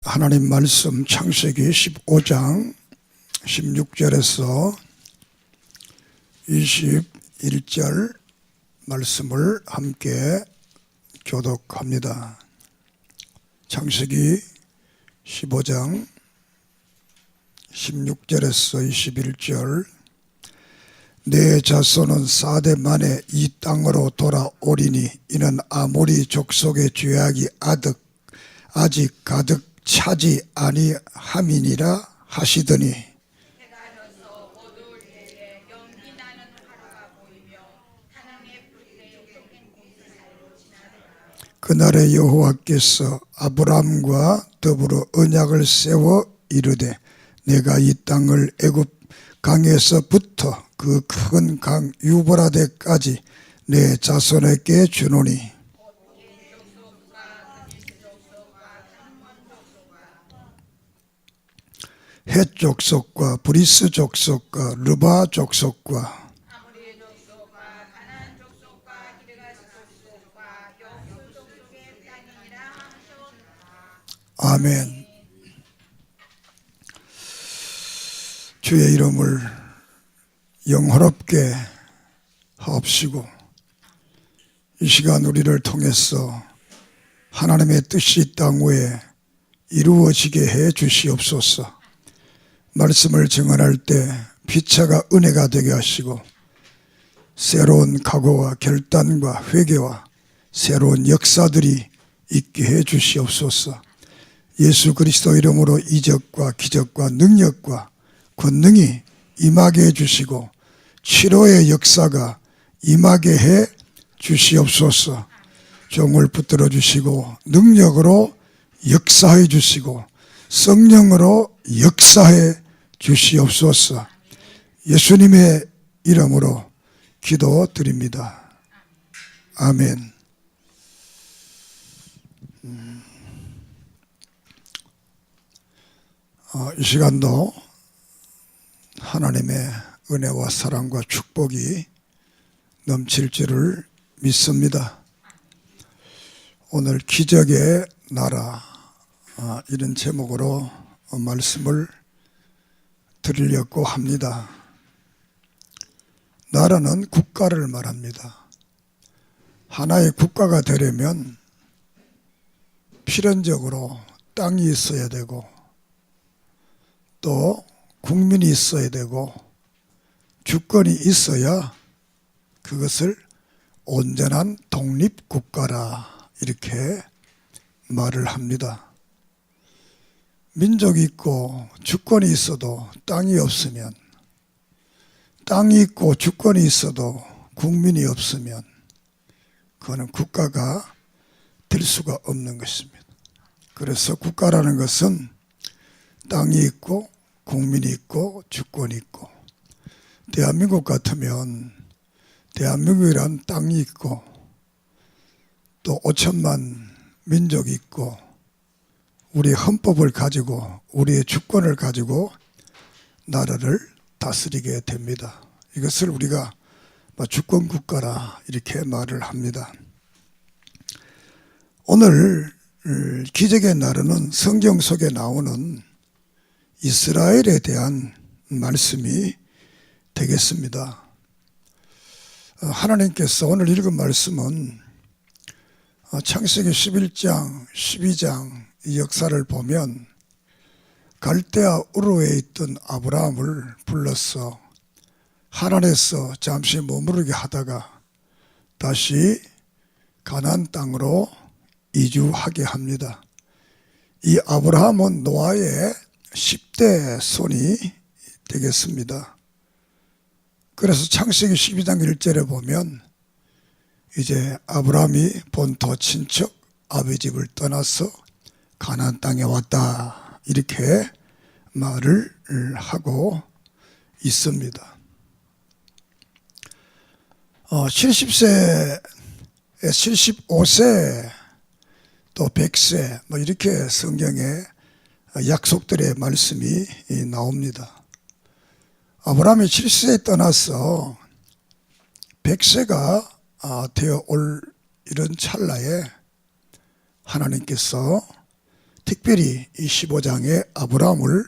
하나님 말씀 창세기 15장 16절에서 21절 말씀을 함께 교독합니다. 창세기 15장 16절에서 21절. 내 자손은 4대 만에 이 땅으로 돌아오리니 이는 아모리 족속의 죄악이 아직 가득 차지 아니함이니라 하시더니, 그날에 여호와께서 아브람과 더불어 언약을 세워 이르되 내가 이 땅을 애굽 강에서부터 그 큰 강 유브라데까지 내 자손에게 주노니 헷 족속과 브리스 족속과 르바 족속과 아멘. 주의 이름을 영화롭게 하옵시고 이 시간 우리를 통해서 하나님의 뜻이 이 땅 위에 이루어지게 해 주시옵소서. 말씀을 증언할 때 피차가 은혜가 되게 하시고 새로운 각오와 결단과 회개와 새로운 역사들이 있게 해 주시옵소서. 예수 그리스도 이름으로 이적과 기적과 능력과 권능이 임하게 해 주시고 치료의 역사가 임하게 해 주시옵소서. 종을 붙들어 주시고 능력으로 역사해 주시고 성령으로 역사해 주시옵소서. 예수님의 이름으로 기도드립니다. 아멘. 이 시간도 하나님의 은혜와 사랑과 축복이 넘칠 줄을 믿습니다. 오늘 기적의 나라, 이런 제목으로 말씀을 드리려고 합니다. 나라는 국가를 말합니다. 하나의 국가가 되려면 필연적으로 땅이 있어야 되고 또 국민이 있어야 되고 주권이 있어야 그것을 온전한 독립국가라 이렇게 말을 합니다. 민족이 있고 주권이 있어도 땅이 없으면, 땅이 있고 주권이 있어도 국민이 없으면 그거는 국가가 될 수가 없는 것입니다. 그래서 국가라는 것은 땅이 있고 국민이 있고 주권이 있고, 대한민국 같으면 대한민국이란 땅이 있고 또 5천만 민족이 있고 우리의 헌법을 가지고 우리의 주권을 가지고 나라를 다스리게 됩니다. 이것을 우리가 주권국가라 이렇게 말을 합니다. 오늘 기적의 나라는 성경 속에 나오는 이스라엘에 대한 말씀이 되겠습니다. 하나님께서 오늘 읽은 말씀은 창세기 11장, 12장 이 역사를 보면 갈대아 우르에 있던 아브라함을 불러서 하란에서 잠시 머무르게 하다가 다시 가나안 땅으로 이주하게 합니다. 이 아브라함은 노아의 10대 손이 되겠습니다. 그래서 창세기 12장 1절에 보면 이제 아브라함이 본토 친척 아비 집을 떠나서 가나안 땅에 왔다 이렇게 말을 하고 있습니다. 70세, 75세, 또 100세 이렇게 성경에 약속들의 말씀이 나옵니다. 아브라함이 70세에 떠나서 100세가 되어 올 이런 찰나에 하나님께서 특별히 이 15장에 아브라함을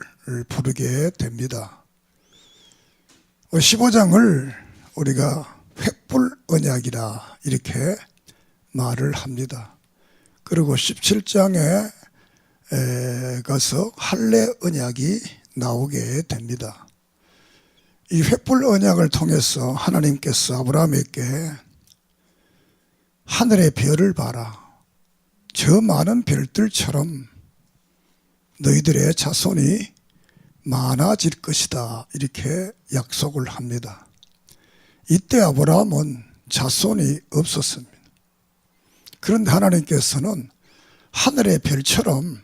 부르게 됩니다. 15장을 우리가 횃불 언약이라 이렇게 말을 합니다. 그리고 17장에 가서 할례 언약이 나오게 됩니다. 이 횃불 언약을 통해서 하나님께서 아브라함에게 하늘의 별을 봐라. 저 많은 별들처럼 너희들의 자손이 많아질 것이다. 이렇게 약속을 합니다. 이때 아브라함은 자손이 없었습니다. 그런데 하나님께서는 하늘의 별처럼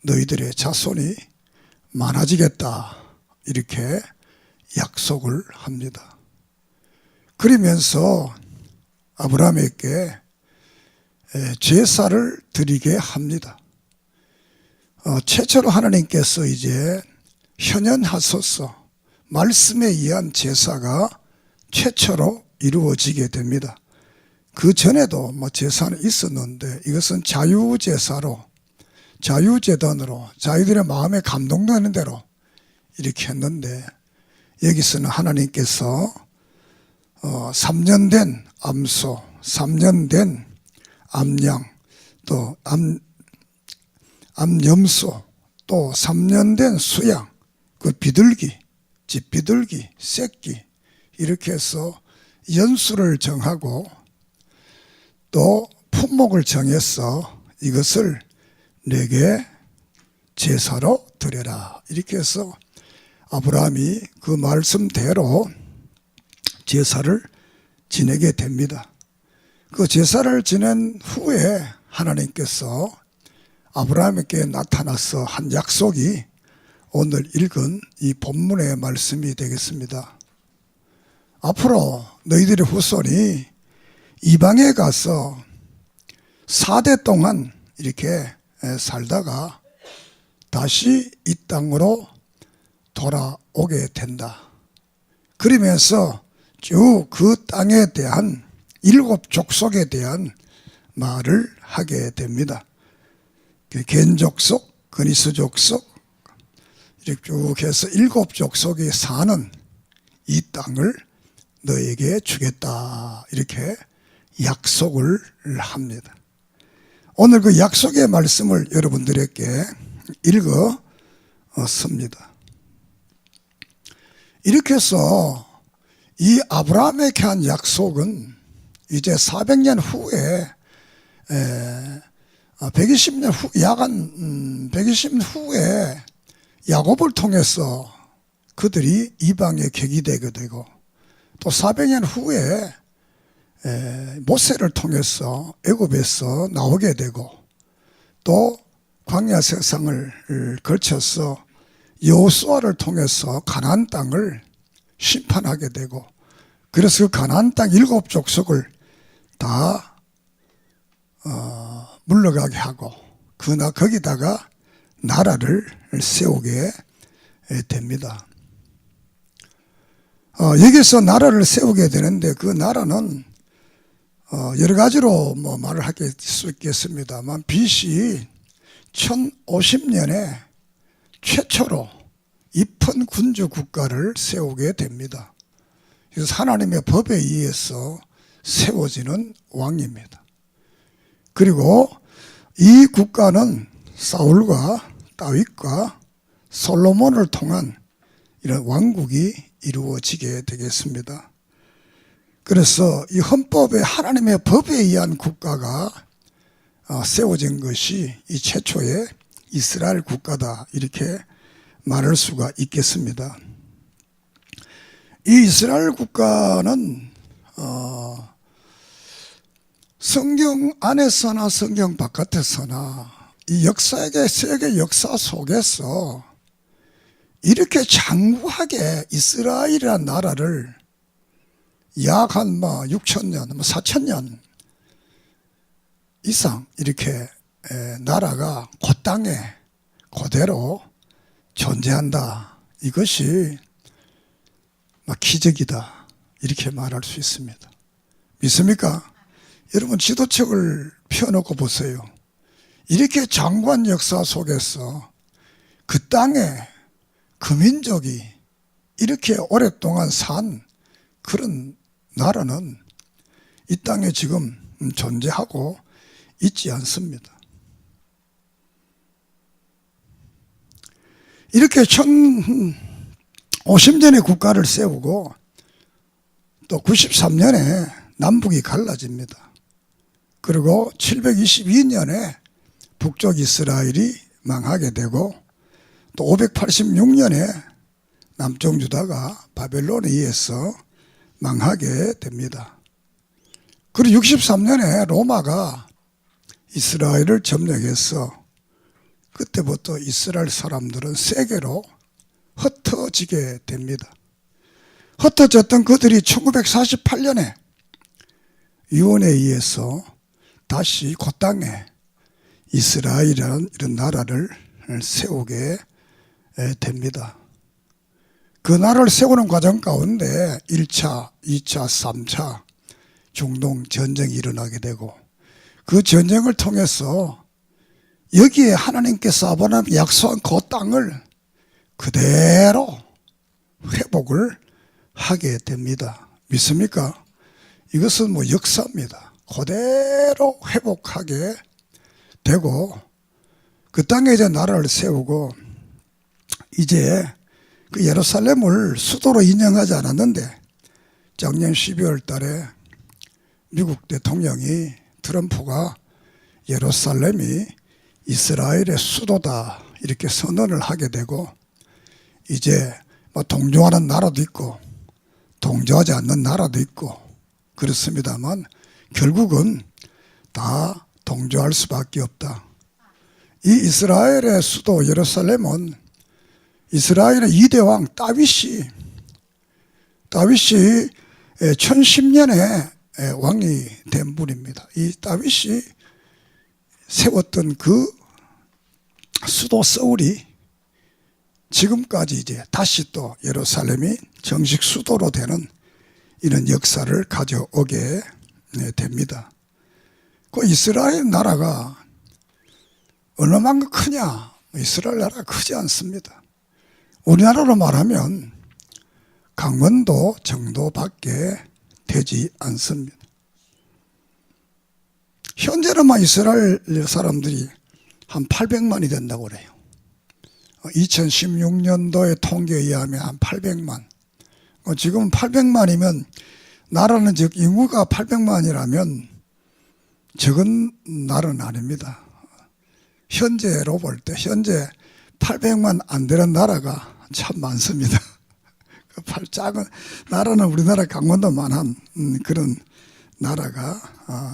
너희들의 자손이 많아지겠다. 이렇게 약속을 합니다. 그러면서 아브라함에게 제사를 드리게 합니다. 최초로 하나님께서 이제 현현하소서 말씀에 의한 제사가 최초로 이루어지게 됩니다. 그 전에도 제사는 있었는데 이것은 자유제사로 자유제단으로 자유들의 마음에 감동되는 대로 이렇게 했는데 여기서는 하나님께서 3년 된 암소, 3년 된 암양, 또 암염소, 또 3년 된 수양, 그 비둘기, 집비둘기, 새끼 이렇게 해서 연수를 정하고 또 품목을 정해서 이것을 내게 제사로 드려라. 이렇게 해서 아브라함이 그 말씀대로 제사를 지내게 됩니다. 그 제사를 지낸 후에 하나님께서 아브라함에게 나타나서 한 약속이 오늘 읽은 이 본문의 말씀이 되겠습니다. 앞으로 너희들의 후손이 이방에 가서 4대 동안 이렇게 살다가 다시 이 땅으로 돌아오게 된다. 그러면서 쭉 그 땅에 대한 7 족속에 대한 말을 하게 됩니다. 겐 족속, 그니스 족속 이렇게 쭉 해서 7 족속이 사는 이 땅을 너에게 주겠다. 이렇게 약속을 합니다. 오늘 그 약속의 말씀을 여러분들에게 읽었습니다. 이렇게 해서 이 아브라함에게 한 약속은 이제 400년 후에 120년 후, 야간 120년 후에 야곱을 통해서 그들이 이방에 객이되게 되고 또 400년 후에 모세를 통해서 애굽에서 나오게 되고 또 광야 세상을 거쳐서 여호수아를 통해서 가나안 땅을 심판하게 되고 그래서 그 가나안 땅 7 족속을 다 물러가게 하고 거기다가 나라를 세우게 됩니다. 여기서 나라를 세우게 되는데 그 나라는 여러 가지로 말을 할 수 있겠습니다만 BC 1050년에 최초로 입헌 군주 국가를 세우게 됩니다. 그래서 하나님의 법에 의해서 세워지는 왕입니다. 그리고 이 국가는 사울과 다윗과 솔로몬을 통한 이런 왕국이 이루어지게 되겠습니다. 그래서 이 헌법에 하나님의 법에 의한 국가가 세워진 것이 이 최초의 이스라엘 국가다 이렇게 말할 수가 있겠습니다. 이 이스라엘 국가는 성경 안에서나 성경 바깥에서나 이 세계 역사 속에서 이렇게 장구하게 이스라엘이라는 나라를 약 한 6,000년, 4,000년 이상 이렇게 나라가 그 땅에 그대로 존재한다. 이것이 기적이다. 이렇게 말할 수 있습니다. 믿습니까? 여러분 지도책을 펴놓고 보세요. 이렇게 장관 역사 속에서 그 땅에 그 민족이 이렇게 오랫동안 산 그런 나라는 이 땅에 지금 존재하고 있지 않습니다. 이렇게 1050년의 국가를 세우고 또 93년에 남북이 갈라집니다. 그리고 722년에 북쪽 이스라엘이 망하게 되고 또 586년에 남쪽 유다가 바벨론에 의해서 망하게 됩니다. 그리고 63년에 로마가 이스라엘을 점령해서 그때부터 이스라엘 사람들은 세계로 흩어지게 됩니다. 흩어졌던 그들이 1948년에 유언에 의해서 다시 그 땅에 이스라엘이라는 이런 나라를 세우게 됩니다. 그 나라를 세우는 과정 가운데 1차, 2차, 3차 중동 전쟁이 일어나게 되고 그 전쟁을 통해서 여기에 하나님께서 아브라함 약속한 그 땅을 그대로 회복을 하게 됩니다. 믿습니까? 이것은 뭐 역사입니다. 그대로 회복하게 되고 그 땅에 이제 나라를 세우고 이제 그 예루살렘을 수도로 인정하지 않았는데 작년 12월 달에 미국 대통령이 트럼프가 예루살렘이 이스라엘의 수도다 이렇게 선언을 하게 되고 이제 뭐 동조하는 나라도 있고 동조하지 않는 나라도 있고 그렇습니다만 결국은 다 동조할 수밖에 없다. 이 이스라엘의 수도 예루살렘은 이스라엘의 2대 왕 다윗이 1010년에 왕이 된 분입니다. 이 다윗이 세웠던 그 수도 서울이 지금까지 이제 다시 또 예루살렘이 정식 수도로 되는 이런 역사를 가져오게 됩니다. 그 이스라엘 나라가 얼마만큼 크냐? 이스라엘 나라가 크지 않습니다. 우리나라로 말하면 강원도 정도밖에 되지 않습니다. 현재는만 이스라엘 사람들이 한 800만이 된다고 그래요. 2016년도의 통계에 의하면 한 800만. 지금 800만이면 나라는 즉 인구가 800만이라면 적은 나라는 아닙니다. 현재로 볼 때 현재 800만 안 되는 나라가 참 많습니다. 작은 나라는 우리나라 강원도만한 그런 나라가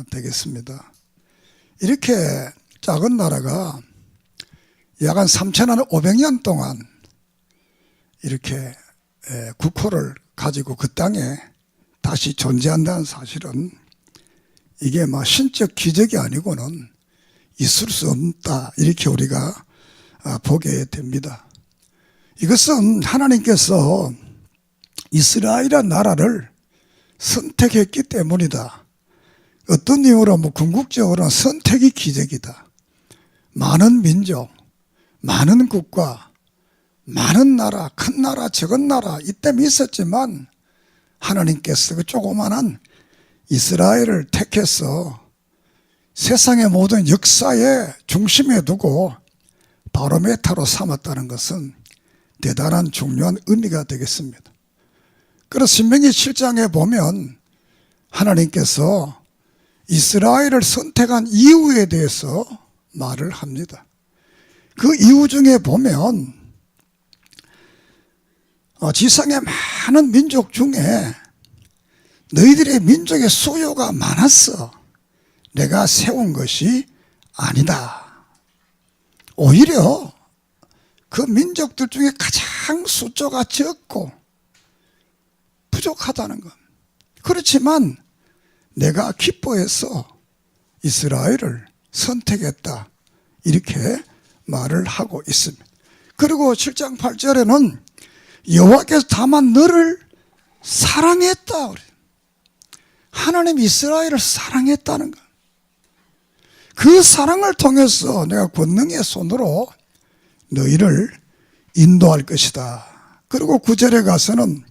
되겠습니다. 이렇게 작은 나라가 약 한 3,500년 동안 이렇게 국호를 가지고 그 땅에 다시 존재한다는 사실은 이게 막 신적 기적이 아니고는 있을 수 없다 이렇게 우리가 보게 됩니다. 이것은 하나님께서 이스라엘이라는 나라를 선택했기 때문이다. 어떤 이유로 뭐 궁극적으로는 선택이 기적이다. 많은 민족, 많은 국가, 많은 나라, 큰 나라, 적은 나라 이때는 있었지만 하나님께서 그 조그만한 이스라엘을 택해서 세상의 모든 역사의 중심에 두고 바로메타로 삼았다는 것은 대단한 중요한 의미가 되겠습니다. 그래서 신명기 7장에 보면 하나님께서 이스라엘을 선택한 이유에 대해서 말을 합니다. 그 이유 중에 보면 지상의 많은 민족 중에 너희들의 민족의 수요가 많았어. 내가 세운 것이 아니다. 오히려 그 민족들 중에 가장 숫자가 적고 부족하다는 것. 그렇지만 내가 기뻐해서 이스라엘을 선택했다. 이렇게 말을 하고 있습니다. 그리고 7장 8절에는 여호와께서 다만 너를 사랑했다. 하나님 이스라엘을 사랑했다는 것. 그 사랑을 통해서 내가 권능의 손으로 너희를 인도할 것이다. 그리고 9절에 가서는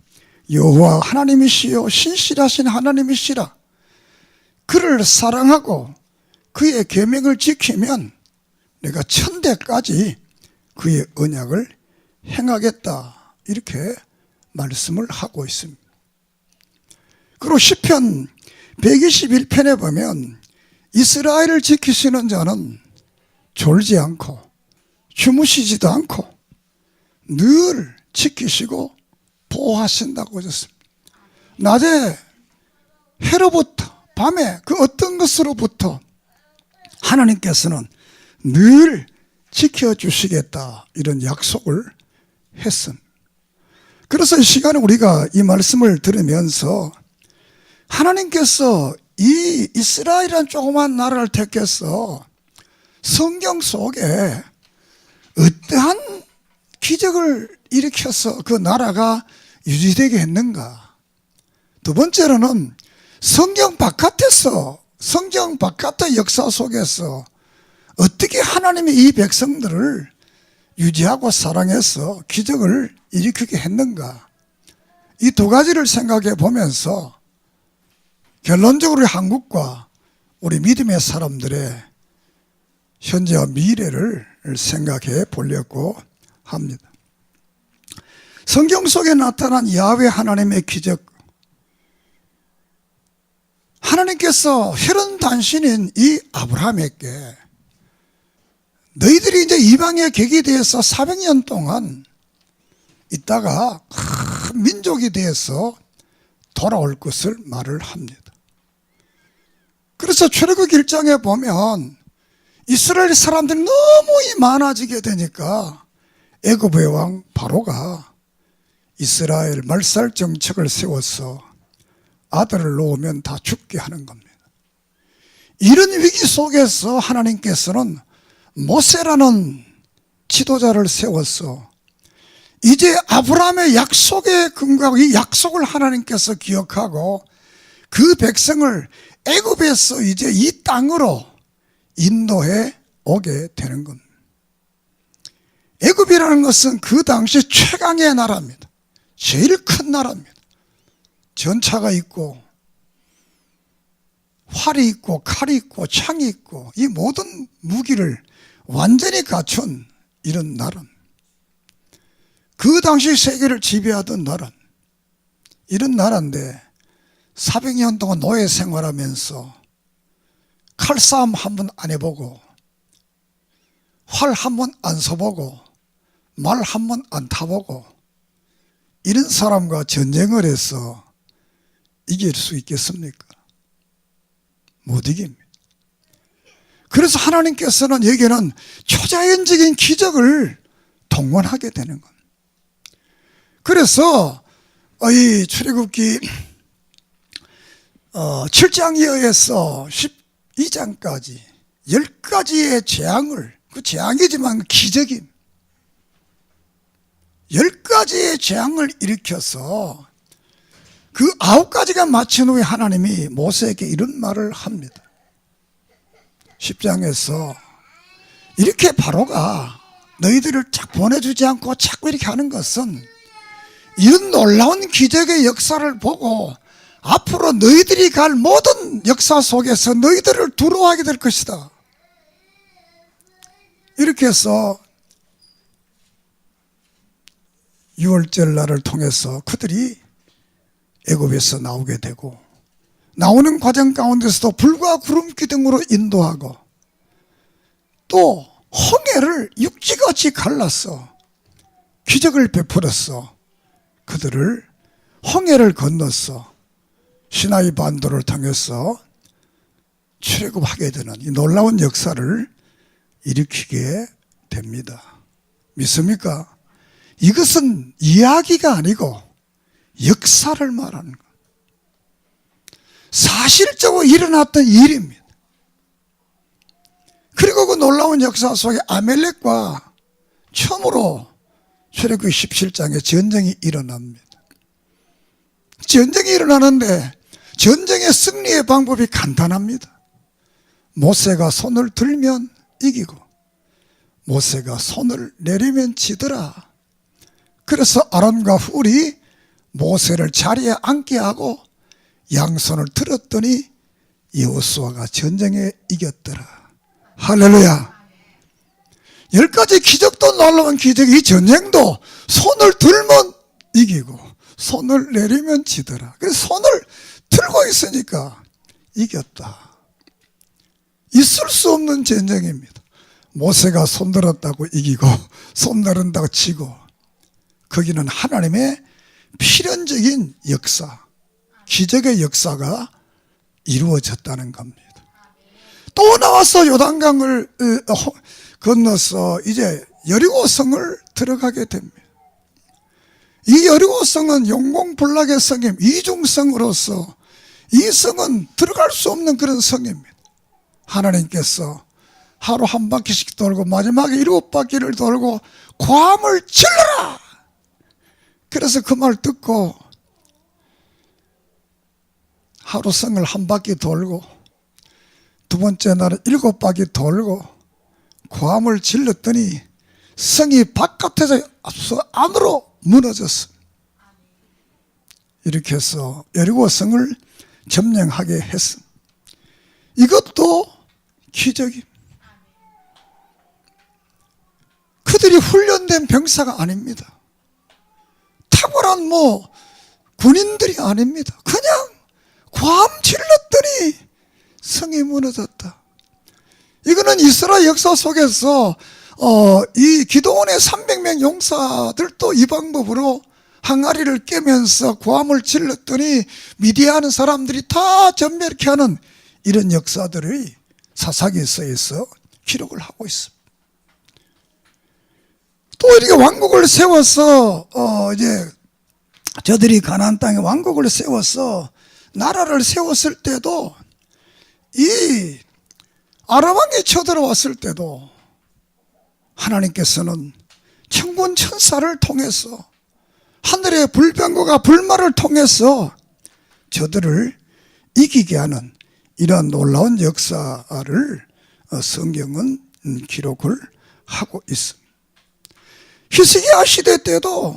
여호와 하나님이시요 신실하신 하나님이시라. 그를 사랑하고 그의 계명을 지키면 내가 천대까지 그의 언약을 행하겠다. 이렇게 말씀을 하고 있습니다. 그리고 시편 121편에 보면 이스라엘을 지키시는 자는 졸지 않고 주무시지도 않고 늘 지키시고 보호하신다고 하셨습니다. 낮에 해로부터 밤에 그 어떤 것으로부터 하나님께서는 늘 지켜주시겠다 이런 약속을 했습니다. 그래서 이 시간에 우리가 이 말씀을 들으면서 하나님께서 이 이스라엘이라는 조그만 나라를 택해서 성경 속에 어떠한 기적을 일으켜서 그 나라가 유지되게 했는가. 두 번째로는 성경 바깥의 역사 속에서 어떻게 하나님이 이 백성들을 유지하고 사랑해서 기적을 일으키게 했는가. 이 두 가지를 생각해 보면서 결론적으로 한국과 우리 믿음의 사람들의 현재와 미래를 생각해 보려고 합니다. 성경 속에 나타난 야훼 하나님의 기적, 하나님께서 혈연 단신인 이 아브라함에게 너희들이 이제 이방의 객이 되어서 400년 동안 있다가 큰 민족이 되어서 돌아올 것을 말을 합니다. 그래서 출애굽 1장에 보면 이스라엘 사람들이 너무 많아지게 되니까 애굽의 왕 바로가 이스라엘 말살 정책을 세워서 아들을 놓으면 다 죽게 하는 겁니다. 이런 위기 속에서 하나님께서는 모세라는 지도자를 세워서 이제 아브라함의 약속에 근거하고 이 약속을 하나님께서 기억하고 그 백성을 애굽에서 이제 이 땅으로 인도해 오게 되는 겁니다. 애굽이라는 것은 그 당시 최강의 나라입니다. 제일 큰 나라입니다. 전차가 있고 활이 있고 칼이 있고 창이 있고 이 모든 무기를 완전히 갖춘 이런 나라입니다. 그 당시 세계를 지배하던 나라, 이런 나라인데 400년 동안 노예 생활하면서 칼싸움 한 번 안 해보고 활 한 번 안 써보고 말 한 번 안 타보고 이런 사람과 전쟁을 해서 이길 수 있겠습니까? 못 이깁니다. 그래서 하나님께서는 여기에는 초자연적인 기적을 동원하게 되는 겁니다. 그래서 이 출애굽기 7장 이하에서 12장까지 10가지의 재앙을, 그 재앙이지만 기적임, 10가지의 재앙을 일으켜서 그 9가지가 마친 후에 하나님이 모세에게 이런 말을 합니다. 10장에서 이렇게 바로가 너희들을 쫙 보내주지 않고 자꾸 이렇게 하는 것은 이런 놀라운 기적의 역사를 보고 앞으로 너희들이 갈 모든 역사 속에서 너희들을 두려워하게 될 것이다. 이렇게 해서 6월절 날을 통해서 그들이 애굽에서 나오게 되고 나오는 과정 가운데서도 불과 구름 기둥으로 인도하고 또 홍해를 육지같이 갈라서 기적을 베풀었어. 그들을 홍해를 건너서 시나이 반도를 통해서 출애굽하게 되는 이 놀라운 역사를 일으키게 됩니다. 믿습니까? 이것은 이야기가 아니고 역사를 말하는 것, 사실적으로 일어났던 일입니다. 그리고 그 놀라운 역사 속에 아멜렉과 처음으로 출애굽기 17장에 전쟁이 일어납니다. 전쟁이 일어나는데 전쟁의 승리의 방법이 간단합니다. 모세가 손을 들면 이기고 모세가 손을 내리면 지더라. 그래서 아론과 훌이 모세를 자리에 앉게 하고 양손을 들었더니 여호수아가 전쟁에 이겼더라. 할렐루야. 10가지 기적도 놀라운 기적이, 이 전쟁도 손을 들면 이기고 손을 내리면 지더라. 그래서 손을 들고 있으니까 이겼다. 있을 수 없는 전쟁입니다. 모세가 손 들었다고 이기고 손 내린다고 지고, 거기는 하나님의 필연적인 역사, 기적의 역사가 이루어졌다는 겁니다. 또 나와서 요단강을 건너서 이제 여리고성을 들어가게 됩니다. 이 여리고성은 용공불락의 성임, 이중성으로서 이 성은 들어갈 수 없는 그런 성입니다. 하나님께서 하루 한 바퀴씩 돌고 마지막에 7바퀴를 돌고 고함을 질러라! 그래서 그 말 듣고 하루 성을 한 바퀴 돌고 두 번째 날은 7바퀴 돌고 고함을 질렀더니 성이 바깥에서 안으로 무너졌어. 이렇게 해서 여리고 성을 점령하게 했어. 이것도 기적입니다. 그들이 훈련된 병사가 아닙니다. 탁월한 군인들이 아닙니다. 그냥 고함 질렀더니 성이 무너졌다. 이거는 이스라엘 역사 속에서 이 기도원의 300명 용사들도 이 방법으로 항아리를 깨면서 고함을 질렀더니 미디안 사람들이 다 전멸케 하는 이런 역사들이 사사기서에서 기록을 하고 있습니다. 또 이렇게 왕국을 세워서 이제 저들이 가나안 땅에 왕국을 세워서 나라를 세웠을 때도, 이 아람 왕이 쳐들어왔을 때도 하나님께서는 천군 천사를 통해서 하늘의 불병거가 불말을 통해서 저들을 이기게 하는 이러한 놀라운 역사를 성경은 기록을 하고 있습니다. 히스기야 시대 때도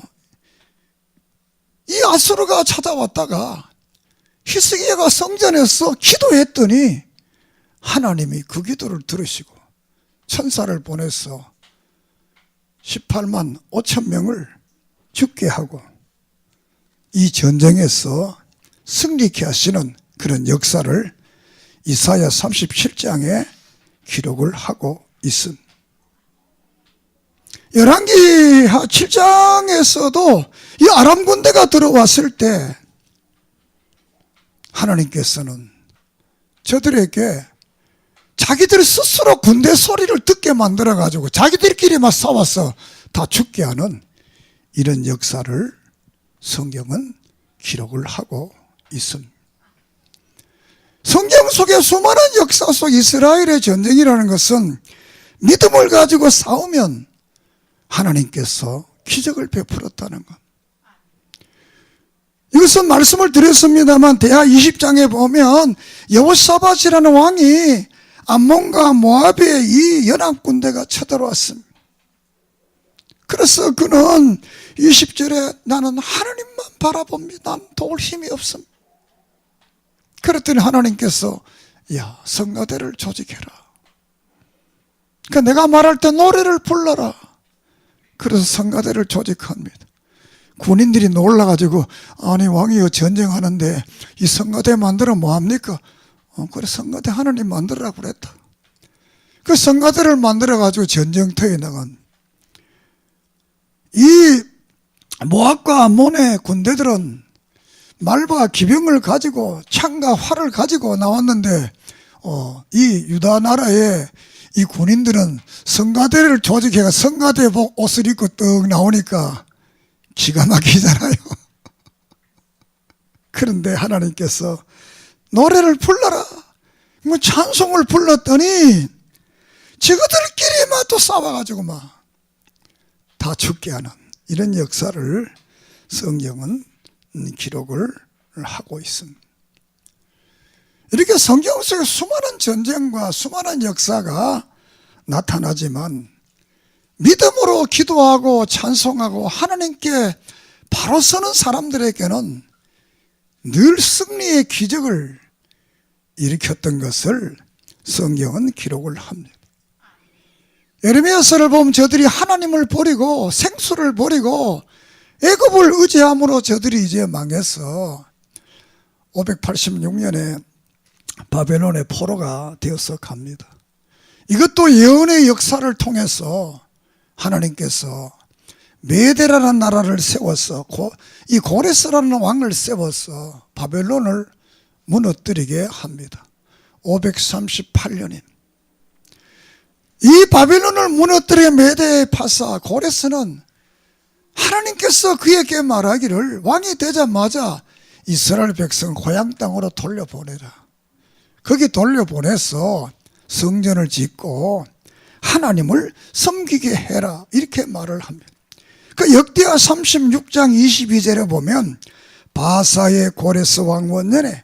이 아수르가 찾아왔다가 히스기야가 성전에서 기도했더니 하나님이 그 기도를 들으시고 천사를 보내서 18만 5천 명을 죽게 하고 이 전쟁에서 승리케 하시는 그런 역사를 이사야 37장에 기록을 하고 있습니다. 열왕기 7장에서도 이 아람 군대가 들어왔을 때 하나님께서는 저들에게 자기들 스스로 군대 소리를 듣게 만들어가지고 자기들끼리 막 싸워서 다 죽게 하는 이런 역사를 성경은 기록을 하고 있습니다. 성경 속에 수많은 역사 속 이스라엘의 전쟁이라는 것은 믿음을 가지고 싸우면 하나님께서 기적을 베풀었다는 것. 이것은 말씀을 드렸습니다만 대하 20장에 보면 여호사밧이라는 왕이 암몬과 모압의 이 연합군대가 쳐들어왔습니다. 그래서 그는 20절에 나는 하나님만 바라봅니다. 난 도울 힘이 없습니다. 그랬더니 하나님께서 야, 성가대를 조직해라. 그러니까 내가 말할 때 노래를 불러라. 그래서 성가대를 조직합니다. 군인들이 놀라가지고 아니 왕이여 전쟁하는데 이 성가대 만들어 뭐합니까? 그래 성가대 하나님 만들라고 그랬다. 그 성가대를 만들어가지고 전쟁터에 나간 이 모압과 암몬의 군대들은 말과 기병을 가지고 창과 활을 가지고 나왔는데 이 유다 나라의 이 군인들은 성가대를 조직해가 성가대복 옷을 입고 떡 나오니까 기가 막히잖아요. 그런데 하나님께서 노래를 불러라. 찬송을 불렀더니 저들끼리만 또 싸워가지고 막 다 죽게 하는 이런 역사를 성경은 기록을 하고 있습니다. 이렇게 성경 속에 수많은 전쟁과 수많은 역사가 나타나지만 믿음으로 기도하고 찬송하고 하나님께 바로 서는 사람들에게는 늘 승리의 기적을 일으켰던 것을 성경은 기록을 합니다. 예레미야서를 보면 저들이 하나님을 버리고 생수를 버리고 애굽을 의지함으로 저들이 이제 망해서 586년에 바벨론의 포로가 되어서 갑니다. 이것도 예언의 역사를 통해서 하나님께서 메데라는 나라를 세워서 이 고레스라는 왕을 세워서 바벨론을 무너뜨리게 합니다. 538년인 이 바벨론을 무너뜨려 메대의 파사 고레스는 하나님께서 그에게 말하기를 왕이 되자마자 이스라엘 백성 고향 땅으로 돌려보내라. 거기 돌려보내서 성전을 짓고 하나님을 섬기게 해라. 이렇게 말을 합니다. 그 역대하 36장 22절에 보면 바사의 고레스 왕 원년에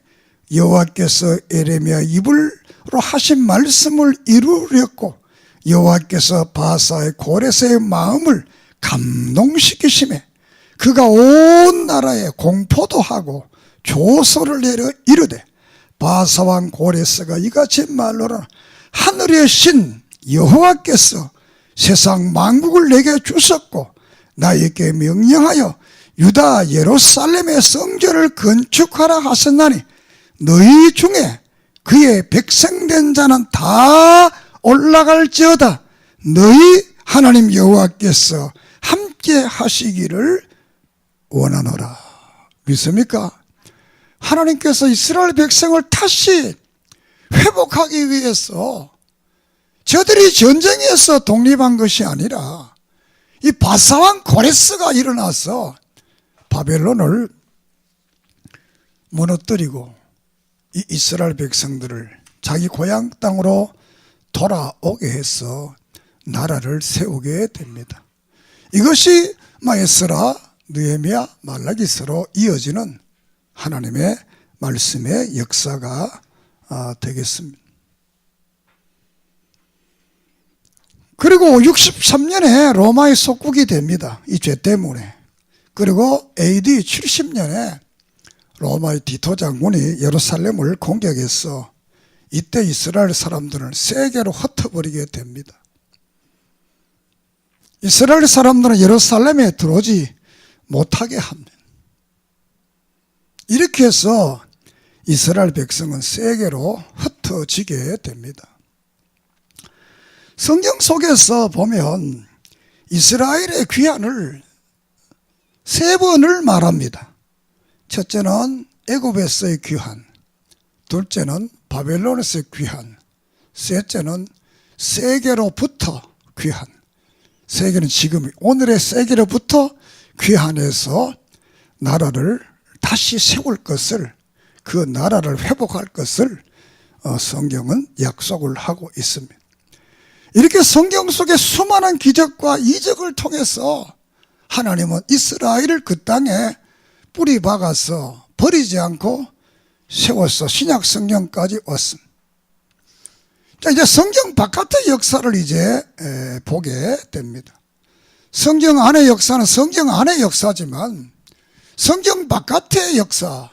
여호와께서 에레미야 입으로 하신 말씀을 이루렸고 여호와께서 바사의 고레스의 마음을 감동시키심에 그가 온 나라에 공포도 하고 조소를 내려 이르되 바사왕 고레스가 이같이 말로라. 하늘의 신 여호와께서 세상 만국을 내게 주셨고 나에게 명령하여 유다 예루살렘의 성전을 건축하라 하셨나니 너희 중에 그의 백성된 자는 다 올라갈지어다. 너희 하나님 여호와께서 함께 하시기를 원하노라. 믿습니까? 하나님께서 이스라엘 백성을 다시 회복하기 위해서 저들이 전쟁에서 독립한 것이 아니라 이 바사왕 고레스가 일어나서 바벨론을 무너뜨리고 이 이스라엘 백성들을 자기 고향 땅으로 돌아오게 해서 나라를 세우게 됩니다. 이것이 에스라, 느헤미야, 말라기서로 이어지는 하나님의 말씀의 역사가 되겠습니다. 그리고 63년에 로마의 속국이 됩니다. 이 죄 때문에. 그리고 AD 70년에 로마의 디토 장군이 예루살렘을 공격해서 이때 이스라엘 사람들을 세계로 흩어버리게 됩니다. 이스라엘 사람들은 예루살렘에 들어오지 못하게 합니다. 이렇게 해서 이스라엘 백성은 세계로 흩어지게 됩니다. 성경 속에서 보면 이스라엘의 귀환을 세 번을 말합니다. 첫째는 애굽에서의 귀환, 둘째는 바벨론에서의 귀환, 셋째는 세계로부터 귀환. 세계는 지금 오늘의 세계로부터 귀환해서 나라를 다시 세울 것을, 그 나라를 회복할 것을 성경은 약속을 하고 있습니다. 이렇게 성경 속에 수많은 기적과 이적을 통해서 하나님은 이스라엘을 그 땅에 뿌리 박아서 버리지 않고 세워서 신약 성경까지 왔습니다. 자, 이제 성경 바깥의 역사를 이제 보게 됩니다. 성경 안의 역사는 성경 안의 역사지만 성경 바깥의 역사,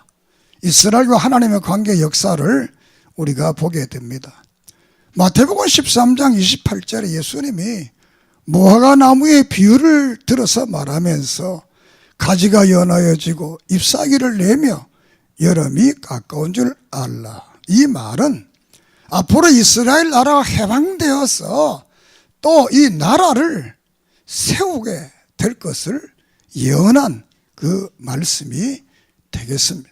이스라엘과 하나님의 관계 역사를 우리가 보게 됩니다. 마태복음 13장 28절에 예수님이 무화과 나무의 비유를 들어서 말하면서 가지가 연하여지고 잎사귀를 내며 여름이 가까운 줄 알라. 이 말은 앞으로 이스라엘 나라가 해방되어서 또 이 나라를 세우게 될 것을 예언한 그 말씀이 되겠습니다.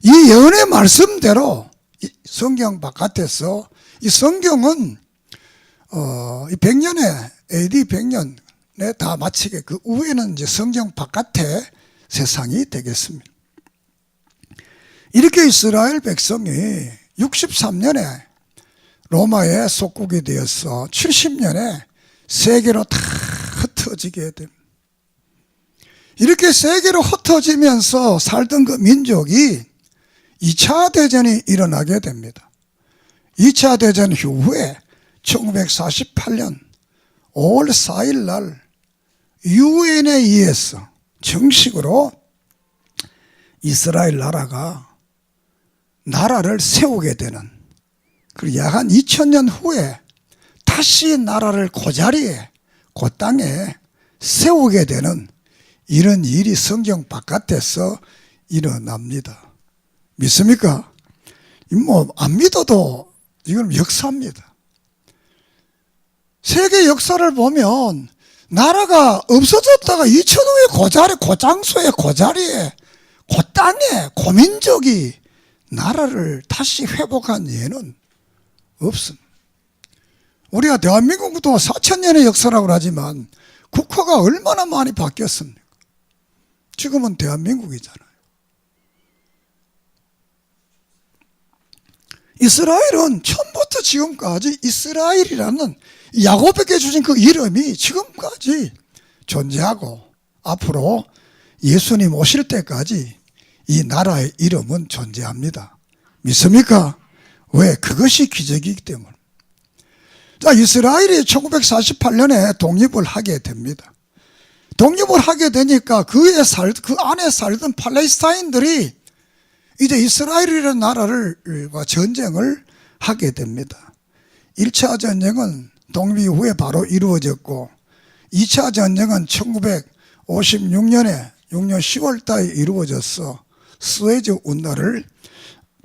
이 예언의 말씀대로 성경 바깥에서 이 성경은 이 100년에 AD 100년에 다 마치게 그 후에는 이제 성경 바깥의 세상이 되겠습니다. 이렇게 이스라엘 백성이 63년에 로마의 속국이 되어서 70년에 세계로 다 흩어지게 됩니다. 이렇게 세계로 흩어지면서 살던 그 민족이 2차 대전이 일어나게 됩니다. 2차 대전 후에 1948년 5월 4일 날 유엔에 의해서 정식으로 이스라엘 나라를 세우게 되는, 그리고 약 한 2000년 후에 다시 나라를 그 자리에 그 땅에 세우게 되는 이런 일이 성경 바깥에서 일어납니다. 믿습니까? 안 믿어도 이건 역사입니다. 세계 역사를 보면 나라가 없어졌다가 2000 후에 그 자리, 그 장소에, 그 자리에, 그 땅에, 그 민족이 나라를 다시 회복한 예는 없습니다. 우리가 대한민국도 4000년의 역사라고 하지만 국가가 얼마나 많이 바뀌었습니까? 지금은 대한민국이잖아요. 이스라엘은 처음부터 지금까지 이스라엘이라는 야곱에게 주신 그 이름이 지금까지 존재하고 앞으로 예수님 오실 때까지 이 나라의 이름은 존재합니다. 믿습니까? 왜? 그것이 기적이기 때문에. 자, 이스라엘이 1948년에 독립을 하게 됩니다. 독립을 하게 되니까 그 안에 살던 팔레스타인들이 이제 이스라엘이라는 나라와 전쟁을 하게 됩니다. 1차 전쟁은 독립 이후에 바로 이루어졌고 2차 전쟁은 1956년에 6년 10월 달에 이루어져서 스웨즈 운하를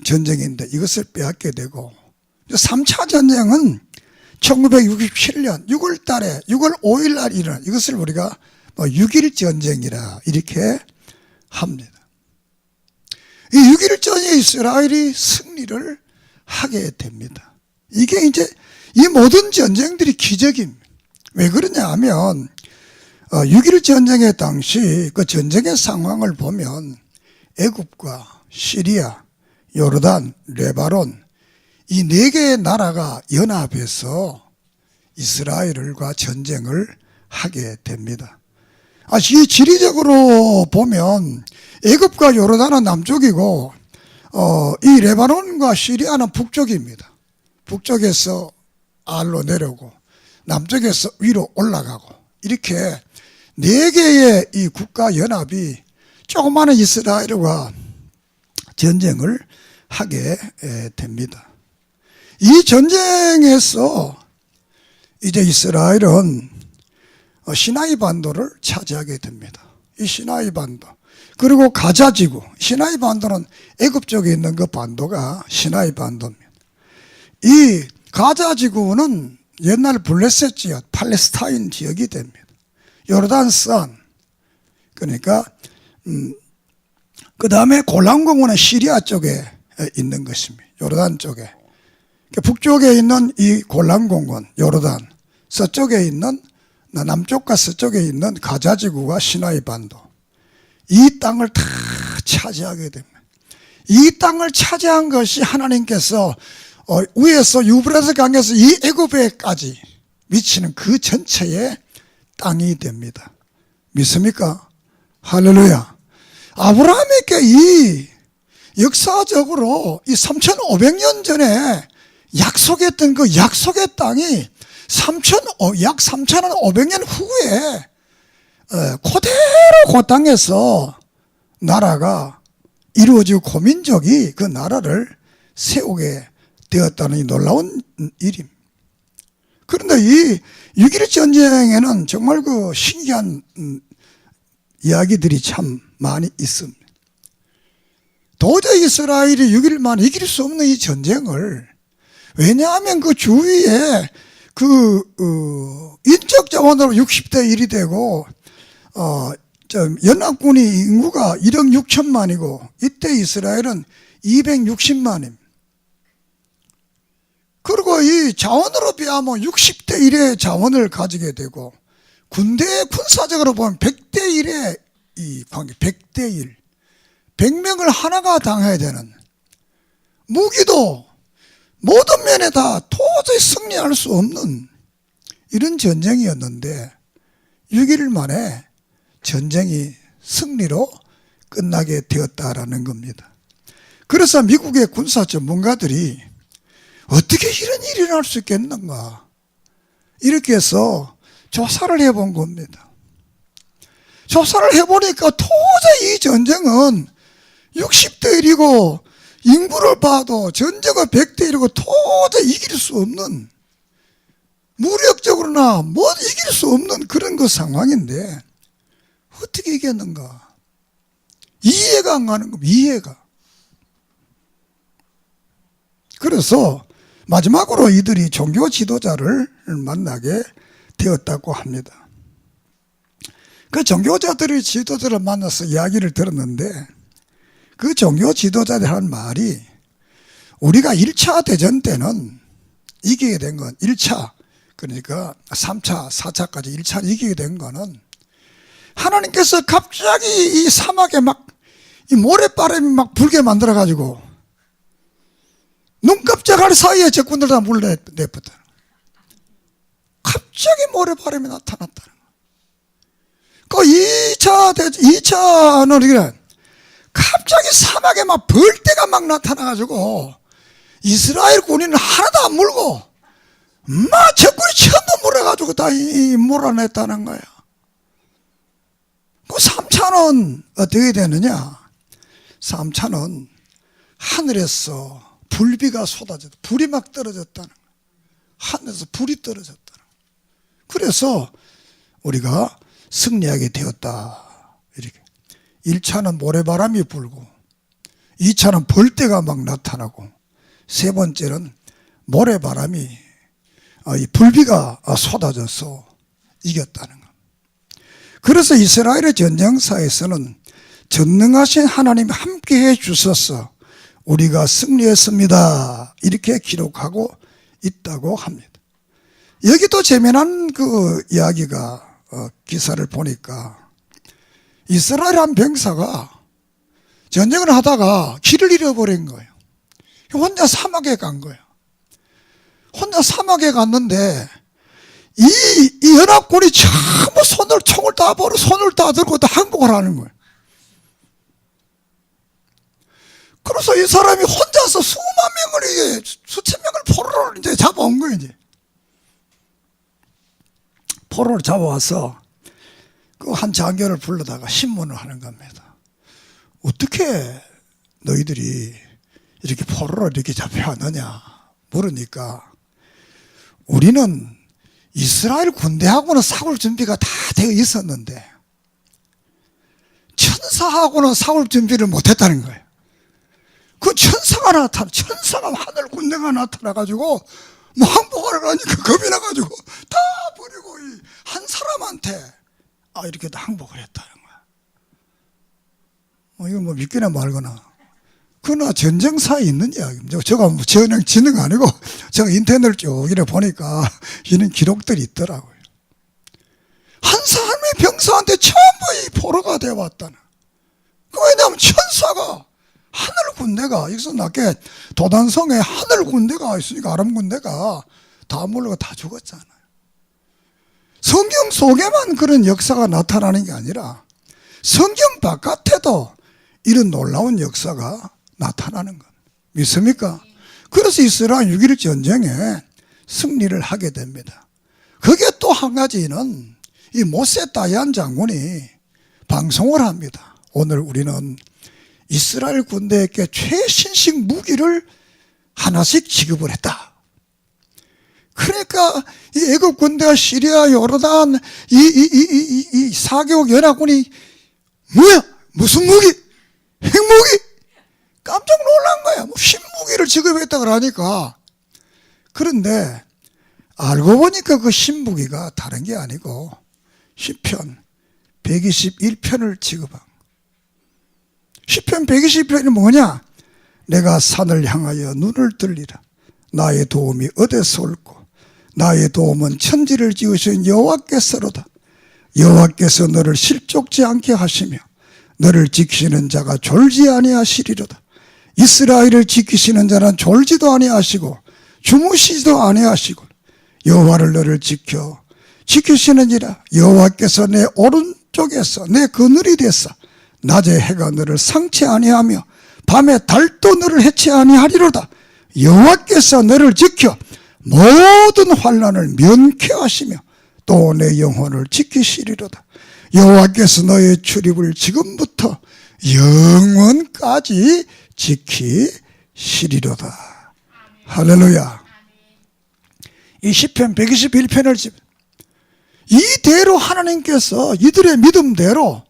전쟁인데 이것을 빼앗게 되고 3차 전쟁은 1967년 6월 달에 6월 5일 날 일어난, 이것을 우리가 6.1 전쟁이라 이렇게 합니다. 이 6.1 전쟁에 이스라엘이 승리를 하게 됩니다. 이게 이제 이 모든 전쟁들이 기적입니다. 왜 그러냐 하면 6.1 전쟁의 당시 그 전쟁의 상황을 보면 애굽과 시리아, 요르단, 레바논 이 4개의 나라가 연합해서 이스라엘과 전쟁을 하게 됩니다. 이 지리적으로 보면 애굽과 요르단은 남쪽이고 이 레바논과 시리아는 북쪽입니다. 북쪽에서 알로 내려오고 남쪽에서 위로 올라가고 이렇게 4개의 이 국가 연합이 조그마한 이스라엘과 전쟁을 하게 됩니다. 이 전쟁에서 이제 이스라엘은 시나이 반도를 차지하게 됩니다. 이 시나이 반도, 그리고 가자지구, 시나이 반도는 애굽 쪽에 있는 그 반도가 시나이 반도입니다. 이 가자지구는 옛날 블레셋 지역, 팔레스타인 지역이 됩니다. 요르단산, 그러니까 그 다음에 골란공원은 시리아 쪽에 있는 것입니다. 요르단 쪽에. 북쪽에 있는 이 골란공원, 요르단, 서쪽에 있는, 남쪽과 서쪽에 있는 가자지구가 시나이 반도, 이 땅을 다 차지하게 됩니다. 이 땅을 차지한 것이 하나님께서 위에서 유브라스 강에서 이 애굽에까지 미치는 그 전체의 땅이 됩니다. 믿습니까? 할렐루야. 아브라함에게 이 역사적으로 이 3,500년 전에 약속했던 그 약속의 땅이 약 3,500년 후에 그대로 그 땅에서 나라가 이루어지고 고민족이 그 나라를 세우게 되었다는 이 놀라운 일입니다. 그런데 이 6.1 전쟁에는 정말 그 신기한 이야기들이 참 많이 있습니다. 도저히 이스라엘이 6.1 만에 이길 수 없는 이 전쟁을, 왜냐하면 그 주위에 인적 자원으로 60대 1이 되고 연합군이 인구가 1억 6천만이고 이때 이스라엘은 260만입니다. 그리고 이 자원으로 비하면 60대 1의 자원을 가지게 되고 군대 군사적으로 보면 100대 1의 이 관계, 100대 1, 100명을 하나가 당해야 되는, 무기도 모든 면에 다 도저히 승리할 수 없는 이런 전쟁이었는데 6.1 만에 전쟁이 승리로 끝나게 되었다라는 겁니다. 그래서 미국의 군사 전문가들이 어떻게 이런 일이 일어날 수 있겠는가 이렇게 해서 조사를 해본 겁니다. 조사를 해보니까 도저히 이 전쟁은 60대 1이고 인구를 봐도 전쟁은 100대 1이고 도저히 이길 수 없는, 무력적으로나 뭐 이길 수 없는 그런 그 상황인데 어떻게 이겼는가 이해가 안 가는 겁니다. 이해가. 그래서 마지막으로 이들이 종교 지도자를 만나게 되었다고 합니다. 그 종교자들의 지도자를 만나서 이야기를 들었는데 그 종교 지도자들이 한 말이, 우리가 1차 대전 때는 이기게 된 건 1차, 그러니까 3차, 4차까지 1차를 이기게 된 거는 하나님께서 갑자기 이 사막에 막 이 모래바람이 막 불게 만들어 가지고 눈 깜짝할 사이에 적군들 다 물러내버렸다. 갑자기 모래바람이 나타났다는 거. 그 2차는 이래, 갑자기 사막에 막 벌떼가 막 나타나가지고 이스라엘 군인은 하나도 안 물고 막 적군이 전부 물어가지고 다 몰아냈다는 거야. 그 3차는 어떻게 되느냐? 3차는 하늘에서 불비가 쏟아졌다. 불이 막 떨어졌다는 거야. 하늘에서 불이 떨어졌다는 거야. 그래서 우리가 승리하게 되었다. 이렇게. 1차는 모래바람이 불고 2차는 벌떼가 막 나타나고 세 번째는 모래바람이 이 불비가 쏟아져서 이겼다는 것. 그래서 이스라엘의 전쟁사에서는 전능하신 하나님이 함께해 주셔서 우리가 승리했습니다. 이렇게 기록하고 있다고 합니다. 여기도 재미난 그 이야기가 기사를 보니까 이스라엘 한 병사가 전쟁을 하다가 길을 잃어버린 거예요. 혼자 사막에 간 거예요. 혼자 사막에 갔는데 이 연합군이 전부 총을 다 버려 손을 다 들고 다 항복을 하는 거예요. 그래서 이 사람이 혼자서 수만 명을, 수천 명을 포로로 이제 잡아온 거예요, 이제. 포로를 잡아와서 그 한 장교를 불러다가 신문을 하는 겁니다. 어떻게 너희들이 이렇게 포로로 이렇게 잡혀왔느냐 물으니까, 우리는 이스라엘 군대하고는 싸울 준비가 다 되어 있었는데 천사하고는 싸울 준비를 못했다는 거예요. 그 천사가 하늘 군대가 나타나가지고 뭐 항복하러 가니까 겁이 나가지고 다 버리고 한 사람한테 이렇게 다 항복을 했다는 거야. 이거 뭐 믿기나 말거나. 그러나 전쟁사에 있는 이야기입니다. 제가 뭐 지는 거 아니고 제가 인터넷을 쭉 이래 보니까 이런 기록들이 있더라고요. 한 사람의 병사한테 전부 이 포로가 되어왔다는. 왜냐하면 천사가, 하늘 군대가, 여기서 낮게 도단성에 하늘 군대가 있으니까 아람 군대가 다 물러가 다 죽었잖아요. 성경 속에만 그런 역사가 나타나는 게 아니라 성경 바깥에도 이런 놀라운 역사가 나타나는 것 믿습니까? 그래서 이스라엘 6.1 전쟁에 승리를 하게 됩니다. 그게 또 한 가지는 이 모세 다얀 장군이 방송을 합니다. 오늘 우리는 이스라엘 군대에게 최신식 무기를 하나씩 지급을 했다. 그러니까 이 애굽 군대와 시리아, 요르단, 이 4개국 연합군이 뭐야? 무슨 무기? 핵무기? 깜짝 놀란 거야. 뭐 신무기를 지급했다 그러니까. 그런데 알고 보니까 그 신무기가 다른 게 아니고 시편 121편을 지급한. 시편 121편이 뭐냐? 내가 산을 향하여 눈을 들리라. 나의 도움이 어디서 올고 나의 도움은 천지를 지으신 여호와께서로다. 여호와께서 너를 실족지 않게 하시며 너를 지키시는 자가 졸지 아니하시리로다. 이스라엘을 지키시는 자는 졸지도 아니하시고 주무시지도 아니하시고 여호와를 너를 지키시느니라. 여호와께서 내 오른쪽에서 내 그늘이 되사 낮에 해가 너를 상치 아니하며 밤에 달도 너를 해치 아니하리로다. 여호와께서 너를 지켜 모든 환난을 면케하시며 또 내 영혼을 지키시리로다. 여호와께서 너의 출입을 지금부터 영원까지 지키시리로다. 할렐루야. 이 시편 121편을 이대로 하나님께서 이들의 믿음대로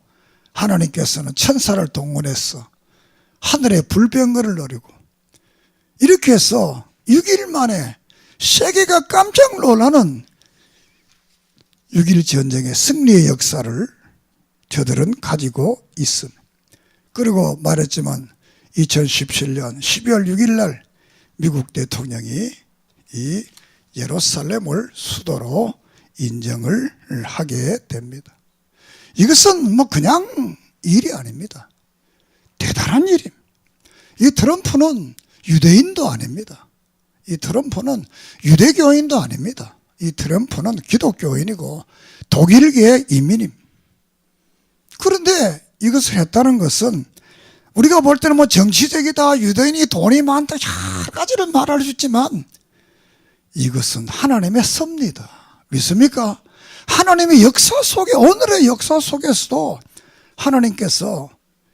하나님께서는 천사를 동원해서 하늘의 불병거를 노리고 이렇게 해서 6일 만에 세계가 깜짝 놀라는 6.1 전쟁의 승리의 역사를 저들은 가지고 있습니다. 그리고 말했지만 2017년 12월 6일 날 미국 대통령이 이 예루살렘을 수도로 인정을 하게 됩니다. 이것은 뭐 그냥 일이 아닙니다. 대단한 일입니다. 이 트럼프는 유대인도 아닙니다. 이 트럼프는 유대교인도 아닙니다. 이 트럼프는 기독교인이고 독일계 이민입니다. 그런데 이것을 했다는 것은 우리가 볼 때는 뭐 정치적이다, 유대인이 돈이 많다, 여러 가지를 말할 수 있지만 이것은 하나님의 섭니다. 믿습니까? 하나님의 역사 속에, 오늘의 역사 속에서도 하나님께서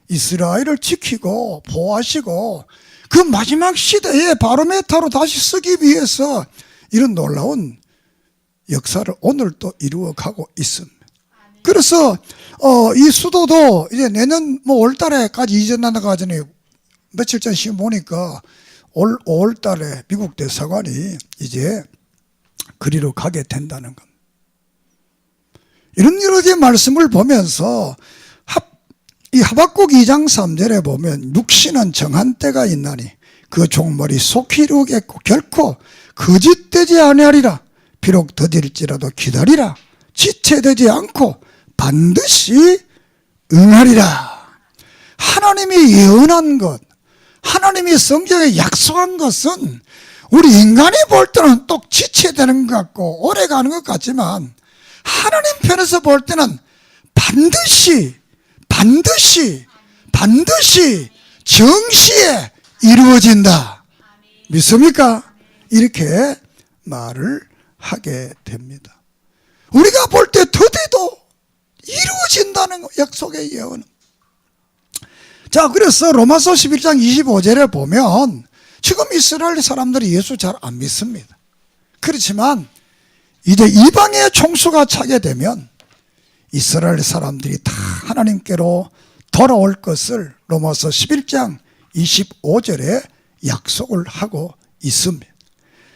이스라엘을 지키고 보호하시고 그 마지막 시대에 바로메타로 다시 쓰기 위해서 이런 놀라운 역사를 오늘도 이루어가고 있습니다. 그래서 이 수도도 이제 내년 뭐 5월달에까지 이전하다가 전에 며칠 전 시험 보니까 5월달에 미국 대사관이 이제 그리로 가게 된다는 겁니다. 이런 여러 가지 말씀을 보면서 이 하박국 2장 3절에 보면 육신은 정한 때가 있나니 그 종말이 속히 이루겠고 결코 거짓되지 아니하리라. 비록 더딜지라도 기다리라. 지체되지 않고 반드시 응하리라. 하나님이 예언한 것, 하나님이 성경에 약속한 것은 우리 인간이 볼 때는 또 지체되는 것 같고 오래 가는 것 같지만 하나님 편에서 볼 때는 반드시 정시에 이루어진다. 믿습니까? 이렇게 말을 하게 됩니다. 우리가 볼 때 더디도 이루어진다는 약속의 예언. 자, 그래서 로마서 11장 25절에 보면 지금 이스라엘 사람들이 예수 잘 안 믿습니다. 그렇지만 이제 이방의 총수가 차게 되면 이스라엘 사람들이 다 하나님께로 돌아올 것을 로마서 11장 25절에 약속을 하고 있습니다.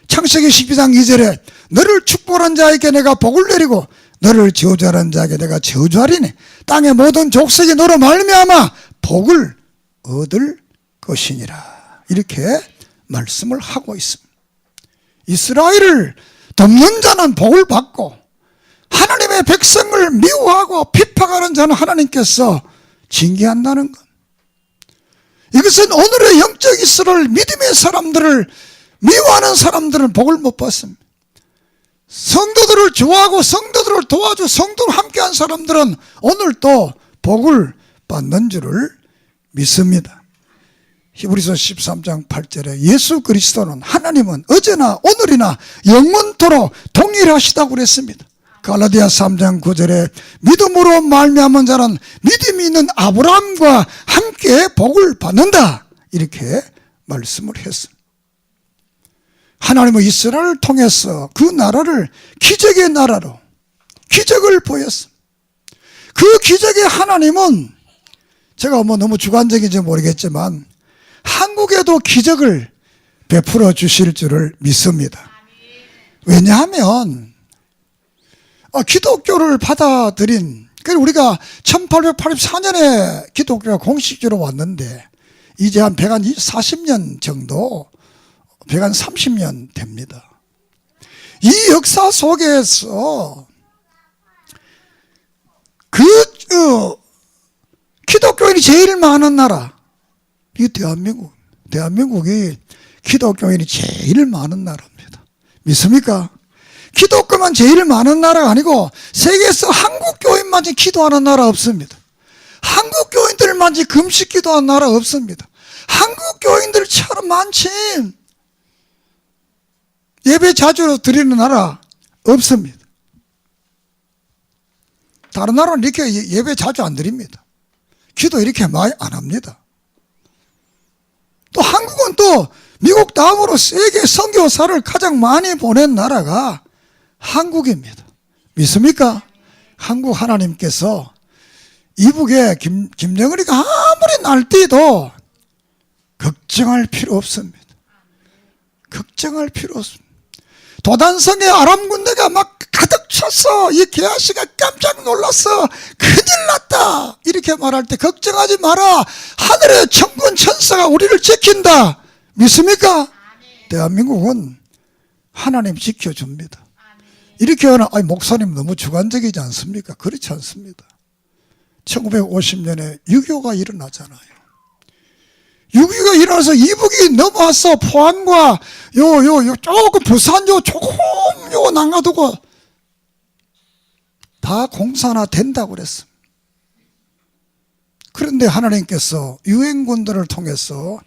창세기 12장 2절에 너를 축복한 자에게 내가 복을 내리고 너를 저주하는 자에게 내가 저주하리니 땅의 모든 족속이 너로 말미암아 복을 얻을 것이니라. 이렇게 말씀을 하고 있습니다. 이스라엘을 돕는 자는 복을 받고 하나님의 백성을 미워하고 핍박하는 자는 하나님께서 징계한다는 것. 이것은 오늘의 영적 이스라엘 믿음의 사람들을 미워하는 사람들은 복을 못 받습니다. 성도들을 좋아하고 성도들을 도와주고 성도를 함께한 사람들은 오늘도 복을 받는 줄을 믿습니다. 히브리서 13장 8절에 예수 그리스도는 하나님은 어제나 오늘이나 영원토록 동일하시다고 그랬습니다. 갈라디아 3장 9절에 믿음으로 말미암은 자는 믿음이 있는 아브라함과 함께 복을 받는다. 이렇게 말씀을 했습니다. 하나님은 이스라엘을 통해서 그 나라를 기적의 나라로 기적을 보였습니다. 그 기적의 하나님은 제가 뭐 너무 주관적인지 모르겠지만 한국에도 기적을 베풀어 주실 줄을 믿습니다. 왜냐하면 기독교를 받아들인, 우리가 1884년에 기독교가 공식적으로 왔는데 이제 한 140년 정도, 130년 됩니다. 이 역사 속에서 기독교인이 제일 많은 나라, 이 대한민국이 기독교인이 제일 많은 나라입니다. 믿습니까? 기독교만 제일 많은 나라가 아니고 세계에서 한국교인만이 기도하는 나라 없습니다. 한국교인들만이 금식 기도하는 나라 없습니다. 한국 교인들처럼 많지. 예배 자주 드리는 나라 없습니다. 다른 나라는 이렇게 예배 자주 안 드립니다. 기도 이렇게 많이 안 합니다. 또 한국은 또 미국 다음으로 세계 선교사를 가장 많이 보낸 나라가 한국입니다. 믿습니까? 한국 하나님께서 이북에 김정은이가 아무리 날뛰도 걱정할 필요 없습니다. 걱정할 필요 없습니다. 도단성에 아람 군대가 막 가득 찼어. 이 게하시가 깜짝 놀랐어. 큰일 났다. 이렇게 말할 때 걱정하지 마라. 하늘의 천군 천사가 우리를 지킨다. 믿습니까? 대한민국은 하나님 지켜줍니다. 이렇게 하는, 목사님 너무 주관적이지 않습니까? 그렇지 않습니다. 1950년에 6.25가 일어나잖아요. 6.25가 일어나서 이북이 넘어왔어. 포항과 조금 부산 조금 남겨두고 다 공산화 된다고 그랬습니다. 그런데 하나님께서 유엔군들을 통해서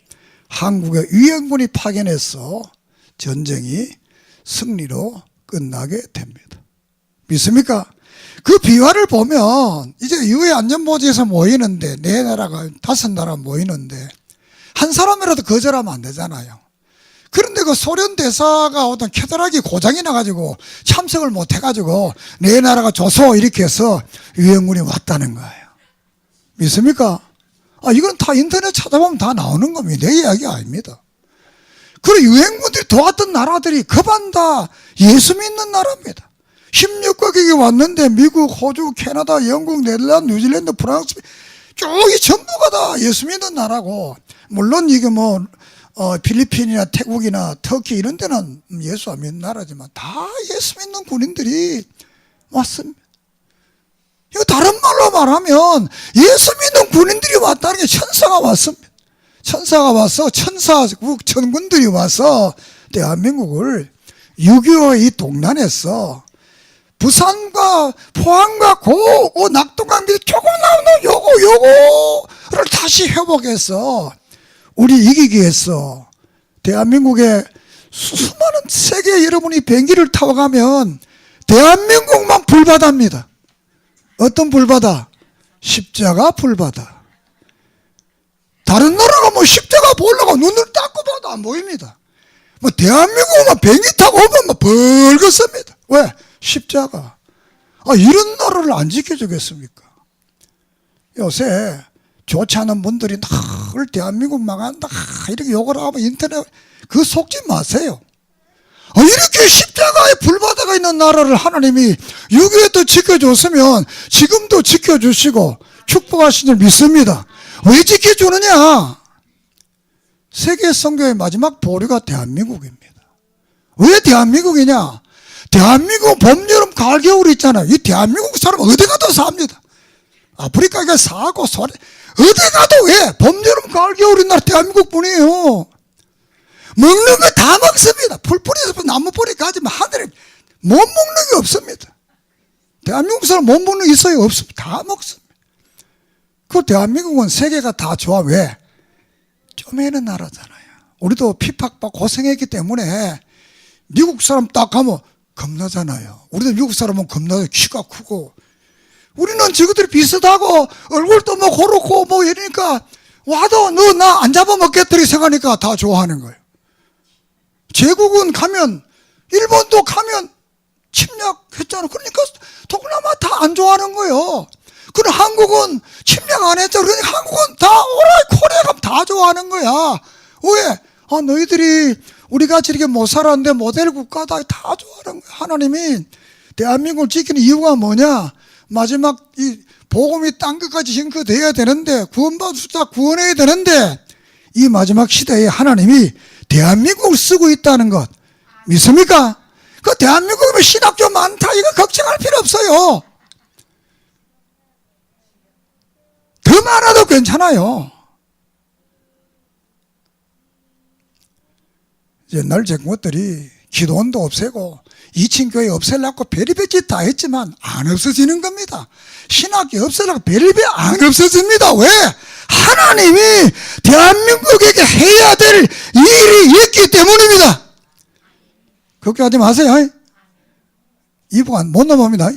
한국에 유엔군이 파견해서 전쟁이 승리로 끝나게 됩니다. 믿습니까? 그 비화를 보면 이제 유엔 안전보지에서 모이는데 4나라가 5나라 모이는데 한 사람이라도 거절하면 안 되잖아요. 그런데 그 소련 대사가 어떤 캐드락이 고장이 나가지고 참석을 못 해가지고 4나라가 조소 이렇게 해서 유엔군이 왔다는 거예요. 믿습니까? 이건 다 인터넷 찾아보면 다 나오는 겁니다. 내 이야기 아닙니다. 그리고 유엔군들이 도왔던 나라들이 거반 다 예수 믿는 나라입니다. 16가국이 왔는데 미국, 호주, 캐나다, 영국, 네덜란드, 뉴질랜드, 프랑스 쭉이 전부가 다 예수 믿는 나라고, 물론 이게 필리핀이나 태국이나 터키 이런 데는 예수 안 믿는 나라지만 다 예수 믿는 군인들이 왔습니다. 이거 다른 말로 말하면 예수 믿는 군인들이 왔다는 게 천사가 왔습니다. 천사가 와서 천사국 천군들이 와서 대한민국을 6.25의 이 동란에서 부산과 포항과 낙동강 밑에 조금 나오는 요거를 다시 회복해서 우리 이기기 위해서 대한민국에 수많은 세계 여러분이 비행기를 타고 가면 대한민국만 불바다입니다. 어떤 불바다? 십자가 불바다. 다른 나라가 십자가 보려고 눈을 닦고 봐도 안 보입니다. 대한민국은 비행기 타고 오면 벌겋습니다. 왜? 십자가. 이런 나라를 안 지켜주겠습니까? 요새 좋지 않은 분들이 늘 대한민국 망한다 이렇게 욕을 하면 인터넷 그거 속지 마세요. 이렇게 십자가에 불바다가 있는 나라를 하나님이 6.25도 지켜줬으면 지금도 지켜주시고 축복하신 줄 믿습니다. 왜 지켜주느냐? 세계 선교의 마지막 보류가 대한민국입니다. 왜 대한민국이냐? 대한민국 봄, 여름, 가을, 겨울 있잖아요. 이 대한민국 사람 어디 가도 삽니다. 아프리카에 사고 소리 어디 가도 왜? 봄, 여름, 가을, 겨울인 나라 대한민국 뿐이에요. 먹는 거 다 먹습니다. 풀뿌리에서 나무뿌리 가지만 하늘에 못 먹는 게 없습니다. 대한민국 사람 못 먹는 게 있어요? 없습니다. 다 먹습니다. 그 대한민국은 세계가 다 좋아. 왜? 쪼매는 나라잖아요. 우리도 핍박받고 고생했기 때문에 미국 사람 딱 가면 겁나잖아요. 우리도 미국 사람은 겁나요. 키가 크고. 우리는 저것들이 비슷하고 얼굴도 그렇고 이러니까 와도 너 나 안 잡아먹겠다 이렇게 생각하니까 다 좋아하는 거예요. 제국은 가면 일본도 가면 침략했잖아. 그러니까 동남아 다 안 좋아하는 거예요. 그럼 한국은 침략 안 했죠. 그러니까 한국은 다 오라이 코리아 가면 다 좋아하는 거야. 왜? 너희들이 우리같이 이렇게 못 살았는데 모델 국가다 다 좋아하는 거야. 하나님이 대한민국을 지키는 이유가 뭐냐? 마지막 이 복음이 땅 끝까지 징크돼야 되는데 구원받은 숫자 구원해야 되는데 이 마지막 시대에 하나님이 대한민국을 쓰고 있다는 것 믿습니까? 그 대한민국이면 신학교 많다 이거 걱정할 필요 없어요. 더 많아도 괜찮아요. 옛날 정부들이 기도원도 없애고 2층 교회 없애려고 별의별 짓 다 했지만 안 없어지는 겁니다. 신학교 없애려고 별의별 안 없어집니다. 왜? 하나님이 대한민국에게 해야 될 일이 있기 때문입니다. 걱정하지 마세요. 이북 못 넘어옵니다.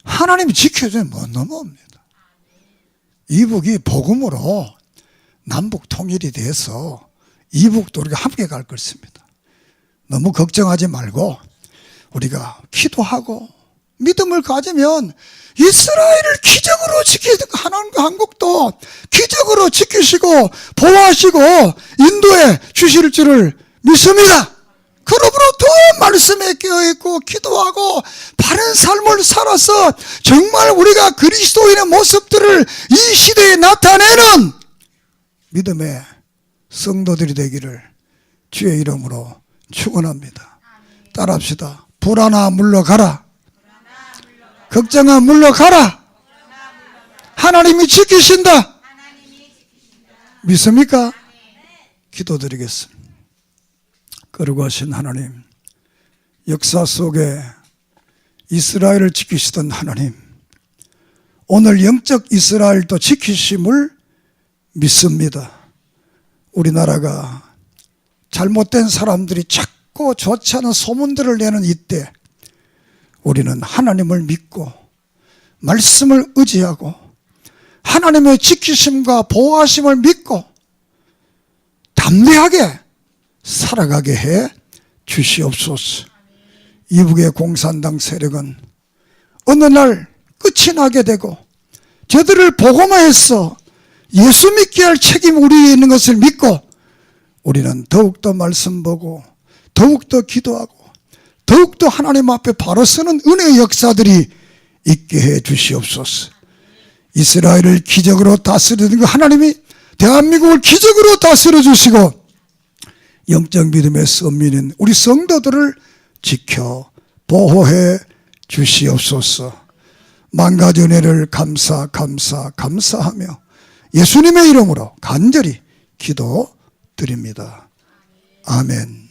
하나님이 지켜주면 못 넘어옵니다. 이북이 복음으로 남북 통일이 돼서 이북도 우리가 함께 갈 것입니다. 너무 걱정하지 말고 우리가 기도하고 믿음을 가지면 이스라엘을 기적으로 지키는 하나님과 한국도 기적으로 지키시고 보호하시고 인도해 주실 줄을 믿습니다. 그러므로도 말씀에 깨어있고 기도하고 바른 삶을 살아서 정말 우리가 그리스도인의 모습들을 이 시대에 나타내는 믿음의 성도들이 되기를 주의 이름으로 축원합니다. 따라합시다. 불안아 물러가라. 걱정아 물러가라. 하나님이 지키신다. 믿습니까? 기도드리겠습니다. 거룩하신 하나님, 역사 속에 이스라엘을 지키시던 하나님, 오늘 영적 이스라엘도 지키심을 믿습니다. 우리나라가 잘못된 사람들이 자꾸 좋지 않은 소문들을 내는 이때 우리는 하나님을 믿고 말씀을 의지하고 하나님의 지키심과 보호하심을 믿고 담대하게 살아가게 해 주시옵소서. 이북의 공산당 세력은 어느 날 끝이 나게 되고 저들을 복음화해서 예수 믿게 할 책임이 우리에 있는 것을 믿고 우리는 더욱더 말씀 보고 더욱더 기도하고 더욱더 하나님 앞에 바로 서는 은혜의 역사들이 있게 해 주시옵소서. 이스라엘을 기적으로 다스리는 그 하나님이 대한민국을 기적으로 다스려 주시고 영적 믿음의 선민인 우리 성도들을 지켜 보호해 주시옵소서. 만가지 은혜를 감사하며 예수님의 이름으로 간절히 기도드립니다. 아멘.